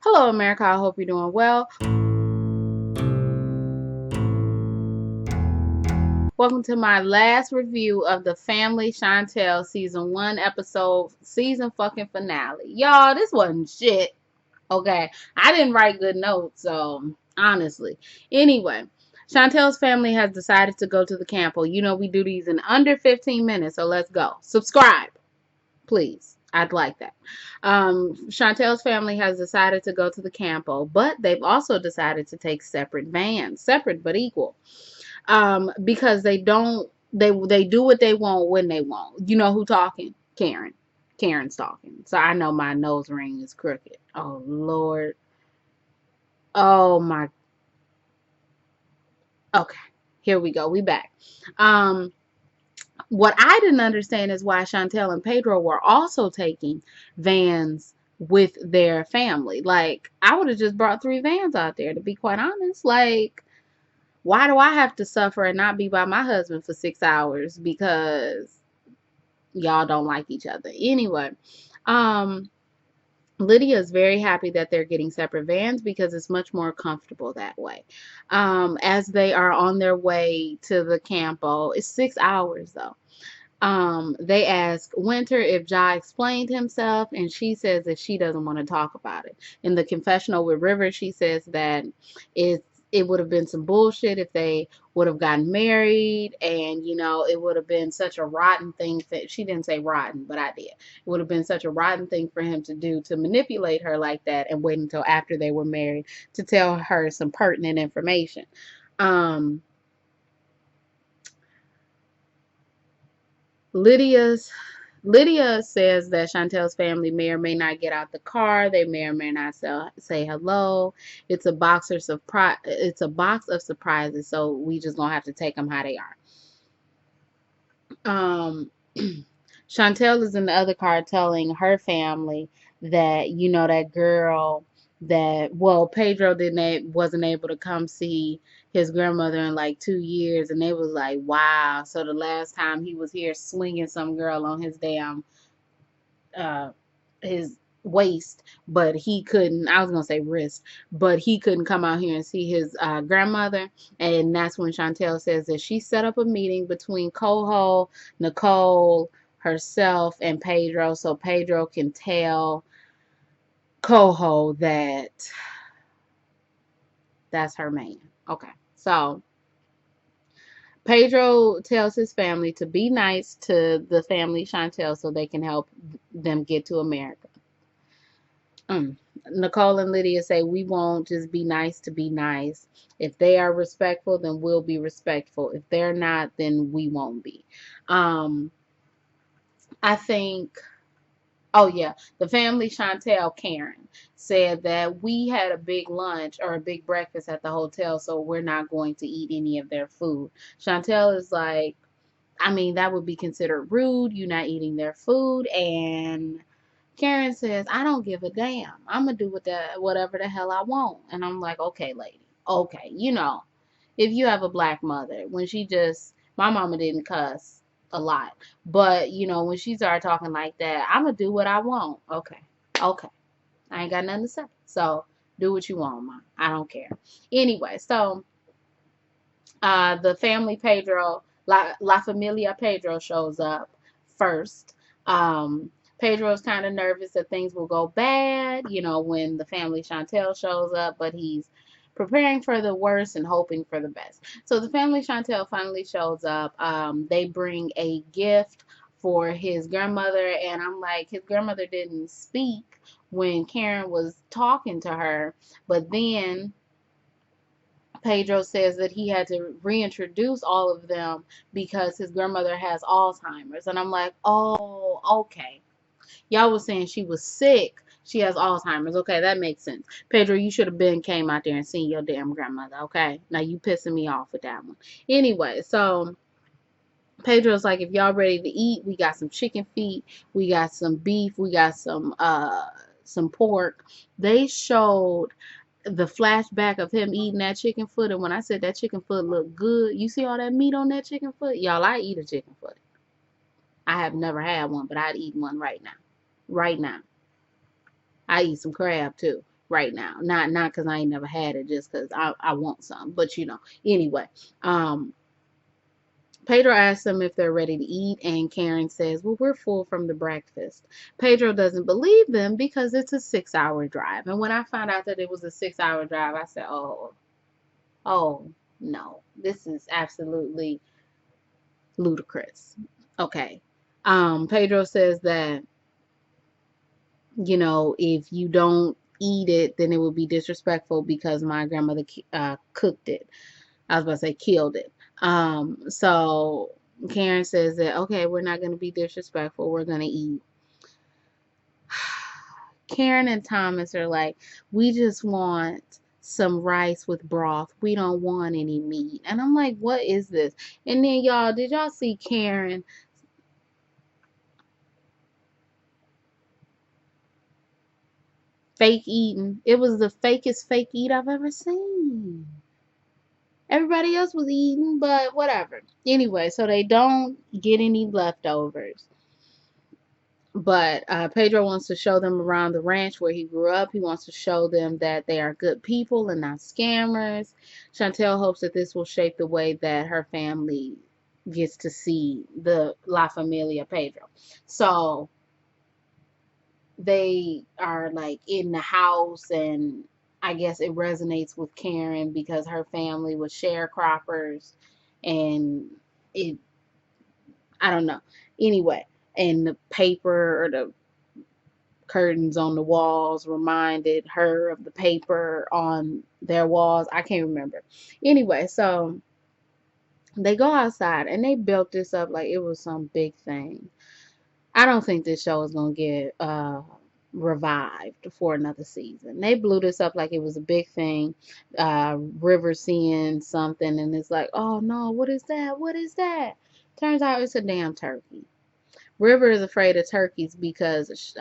Hello, America. I hope you're doing well. Welcome to my last review of the Family Chantal season 1 episode season fucking finale. Y'all, this wasn't shit. Okay, I didn't write good notes, so honestly. Anyway, Chantel's family has decided to go to the campo. You know we do these in under 15 minutes, so let's go. Subscribe, please. I'd like that. Chantel's family has decided to go to the campo, but they've also decided to take separate vans, separate but equal, because they do what they want when they want. You know who talking? Karen's talking. So I know my nose ring is crooked. Oh Lord. Oh my. Okay, here we go. We back. Um, what I didn't understand is why Chantel and Pedro were also taking vans with their family. Like, I would have just brought 3 vans out there, to be quite honest. Like, why do I have to suffer and not be by my husband for 6 hours because y'all don't like each other? Anyway, um, Lydia is very happy that they're getting separate vans because it's much more comfortable that way. As they are on their way to the campo, it's 6 hours though. They ask Winter if Ja explained himself, and she says that she doesn't want to talk about it. In the confessional with River, she says that it would have been some bullshit if they would have gotten married, and it would have been such a rotten thing. She didn't say rotten, but I did. It would have been such a rotten thing for him to do, to manipulate her like that and wait until after they were married to tell her some pertinent information. Um, Lydia says that Chantel's family may or may not get out the car. They may or may not say hello. It's a box of surprises. So we just gonna have to take them how they are. Chantel is in the other car telling her family that that girl Pedro wasn't able to come see his grandmother in like 2 years, and they was like, wow. So the last time he was here swinging some girl on his damn uh his waist, but he couldn't. I was gonna say wrist, but he couldn't come out here and see his grandmother. And that's when Chantel says that she set up a meeting between Coho, Nicole, herself, and Pedro, so Pedro can tell Coho that that's her man. Okay, so Pedro tells his family to be nice to the family Chantel so they can help them get to America. Nicole and Lydia say we won't just be nice to be nice. If they are respectful, then we'll be respectful. If they're not, then we won't be. Um, I think, oh yeah, the family Chantel, Karen, said that we had a big lunch or a big breakfast at the hotel, so we're not going to eat any of their food. Chantel is like, I mean, that would be considered rude. You're not eating their food. And Karen says, I don't give a damn. I'm going to do whatever the hell I want. And I'm like, okay, lady. Okay. If you have a black mother, my mama didn't cuss a lot. But, when she started talking like that, I'm going to do what I want. Okay. Okay. I ain't got nothing to say. So do what you want, Mom. I don't care. Anyway, so the family Pedro, La Familia Pedro shows up first. Pedro's kind of nervous that things will go bad, when the family Chantel shows up, but he's preparing for the worst and hoping for the best. So the family Chantel finally shows up. They bring a gift for his grandmother, and I'm like, his grandmother didn't speak when Karen was talking to her, but then Pedro says that he had to reintroduce all of them because his grandmother has Alzheimer's. And I'm like, oh, okay. Y'all was saying she was sick. She has Alzheimer's. Okay, that makes sense. Pedro, you should have came out there and seen your damn grandmother. Okay, now you pissing me off with that one. Anyway, so Pedro's like, if y'all ready to eat, we got some chicken feet, we got some beef, we got some pork. They showed the flashback of him eating that chicken foot, and when I said that chicken foot looked good, you see all that meat on that chicken foot? Y'all, I eat a chicken foot. I have never had one, but I'd eat one right now. Right now. I eat some crab too. right now. Not because I ain't never had it, just because I want some. But anyway. Um, Pedro asks them if they're ready to eat, and Karen says, "Well, we're full from the breakfast." Pedro doesn't believe them because it's a 6 hour drive. And when I found out that it was a 6 hour drive, I said, oh, no, this is absolutely ludicrous. Okay. Pedro says that, if you don't eat it, then it would be disrespectful because my grandmother cooked it. I was about to say killed it. So Karen says that, okay, we're not going to be disrespectful. We're going to eat. Karen and Thomas are like, we just want some rice with broth. We don't want any meat. And I'm like, what is this? And then y'all, did y'all see Karen fake eating? It was the fakest fake eat I've ever seen. Everybody else was eating, but whatever. Anyway, so they don't get any leftovers. But Pedro wants to show them around the ranch where he grew up. He wants to show them that they are good people and not scammers. Chantel hopes that this will shape the way that her family gets to see the La Familia Pedro. So they are like in the house, and I guess it resonates with Karen because her family was sharecroppers, and it, I don't know. Anyway, and the paper or the curtains on the walls reminded her of the paper on their walls. I can't remember. Anyway, so they go outside and they built this up like it was some big thing. I don't think this show is going to get revived for another season. They blew this up like it was a big thing. River seeing something and it's like, oh no, what is that? What is that? Turns out it's a damn turkey. River is afraid of turkeys because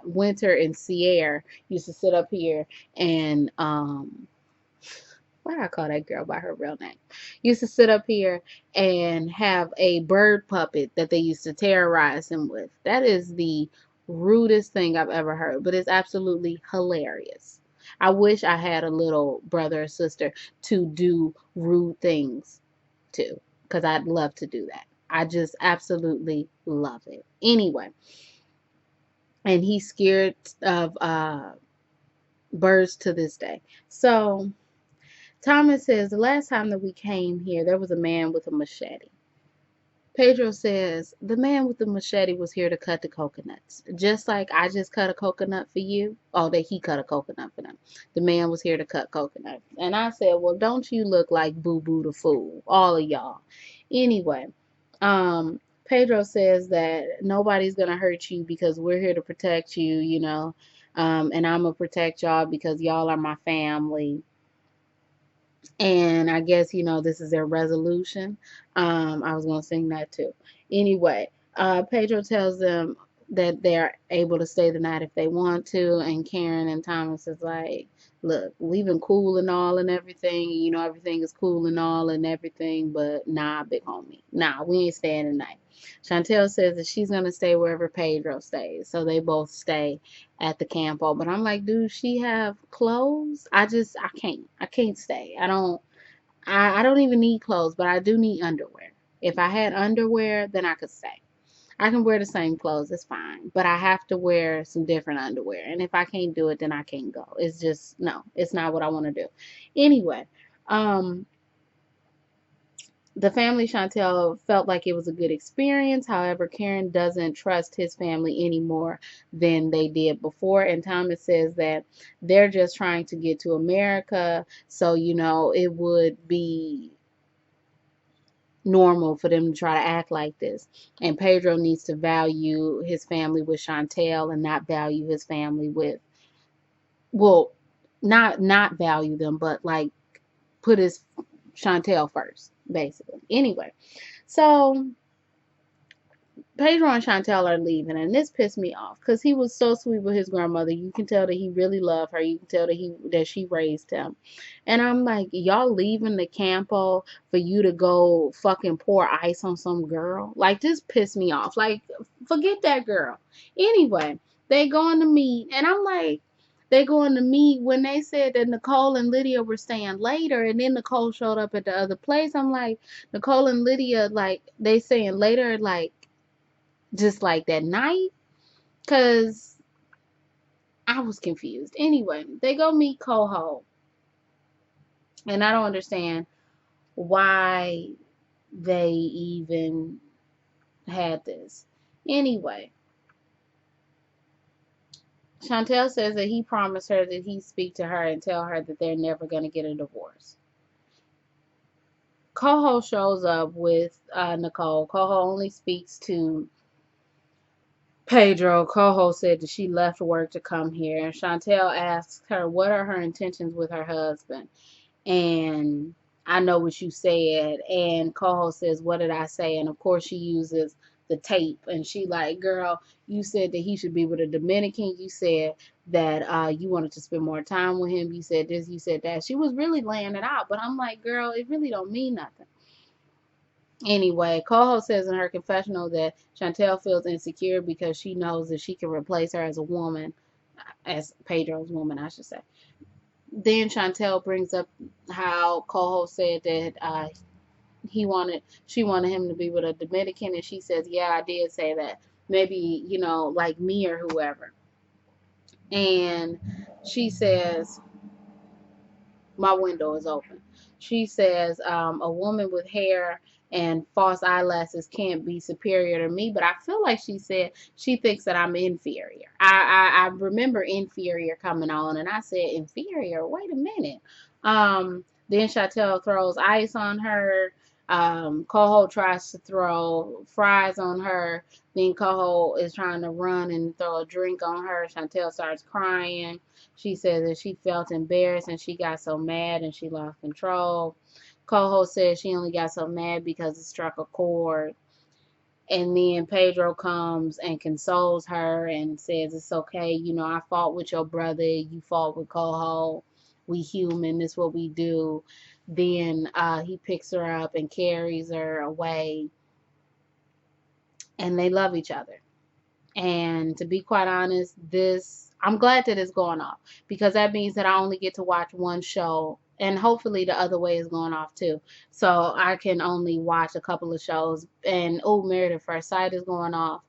Winter and Sierra used to sit up here and why do I call that girl by her real name? Used to sit up here and have a bird puppet that they used to terrorize him with. That is the rudest thing I've ever heard, but it's absolutely hilarious. I wish I had a little brother or sister to do rude things to, because I'd love to do that. I just absolutely love it. Anyway, and he's scared of birds to this day. So Thomas says the last time that we came here, there was a man with a machete. Pedro says the man with the machete was here to cut the coconuts. Just like I just cut a coconut for you. Oh, that he cut a coconut for them. The man was here to cut coconuts. And I said, well, don't you look like Boo Boo the Fool? All of y'all. Anyway, Pedro says that nobody's going to hurt you because we're here to protect you, and I'm going to protect y'all because y'all are my family. And I guess, this is their resolution. I was going to sing that too. Anyway, Pedro tells them that they're able to stay the night if they want to. And Karen and Thomas is like, look, we've been cool and all and everything. Everything is cool and all and everything. But nah, big homie. Nah, we ain't staying the night. Chantel says that she's going to stay wherever Pedro stays. So they both stay at the campo. But I'm like, do she have clothes? I can't. I can't stay. I don't even need clothes, but I do need underwear. If I had underwear, then I could stay. I can wear the same clothes, it's fine. But I have to wear some different underwear. And if I can't do it, then I can't go. It's just no, it's not what I want to do. Anyway, um the family Chantel felt like it was a good experience. However, Karen doesn't trust his family any more than they did before. And Thomas says that they're just trying to get to America. So, it would be normal for them to try to act like this. And Pedro needs to value his family with Chantel and not value his family with, well, not value them, but like put his Chantel first, basically. Anyway, so Pedro and Chantel are leaving, and this pissed me off because he was so sweet with his grandmother. You can tell that he really loved her. You can tell that she raised him. And I'm like, y'all leaving the campo for you to go fucking pour ice on some girl? Like, this pissed me off. Like, forget that girl. Anyway, they going to meet, and I'm like, they going to meet when they said that Nicole and Lydia were staying later, and then Nicole showed up at the other place. I'm like, Nicole and Lydia, like, they saying later, like, just like that night? Because I was confused. Anyway, they go meet Coho, and I don't understand why they even had this. Anyway, Chantel says that he promised her that he'd speak to her and tell her that they're never going to get a divorce. Coho shows up with Nicole. Coho only speaks to Pedro. Coho said that she left work to come here. Chantel asks her what are her intentions with her husband. And I know what you said. And Coho says, what did I say? And of course she uses the tape. And she like, girl, you said that he should be with a Dominican. You said that you wanted to spend more time with him. You said this, you said that. She was really laying it out. But I'm like, girl, it really don't mean nothing. Anyway, Coho says in her confessional that Chantel feels insecure because she knows that she can replace her as a woman, as Pedro's woman, I should say. Then Chantel brings up how Coho said that she wanted him to be with a Dominican, and she says, "Yeah, I did say that. Maybe like me or whoever." And she says, "My window is open." She says, "A woman with hair and false eyelashes can't be superior to me," but I feel like she said she thinks that I'm inferior. I remember inferior coming on, and I said inferior. Wait a minute. Then Chantel throws ice on her. Coho tries to throw fries on her. Then Coho is trying to run and throw a drink on her. Chantel starts crying. She says that she felt embarrassed and she got so mad and she lost control. Coho says she only got so mad because it struck a chord. And then Pedro comes and consoles her and says, it's okay. I fought with your brother. You fought with Coho. We human. This is what we do. Then he picks her up and carries her away. And they love each other. And to be quite honest, I'm glad that it's going off because that means that I only get to watch one show, and hopefully the other way is going off too. So I can only watch a couple of shows. And Married at First Sight is going off.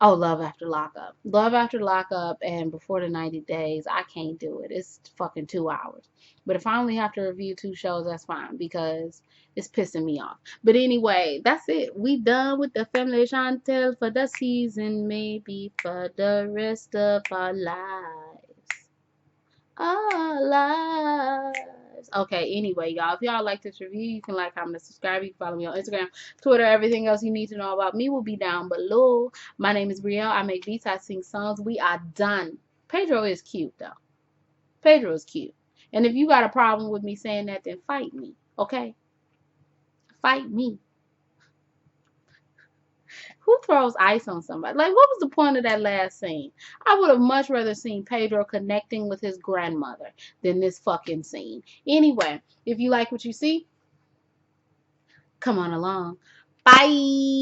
Oh, Love After Lockup. Love After Lockup and Before the 90 Days. I can't do it. It's fucking 2 hours. But if I only have to review two shows, that's fine because it's pissing me off. But anyway, that's it. We done with the Family Chantel for the season, maybe for the rest of our lives. Our lives. Okay, anyway, y'all, if y'all like this review, you can like, comment, and subscribe. You can follow me on Instagram, Twitter. Everything else you need to know about me will be down below. My name is Brielle. I make beats. I sing songs. We are done. Pedro is cute, though. Pedro is cute. And if you got a problem with me saying that, then fight me, okay? Fight me. Who throws ice on somebody? Like, what was the point of that last scene? I would have much rather seen Pedro connecting with his grandmother than this fucking scene. Anyway, if you like what you see, come on along. Bye.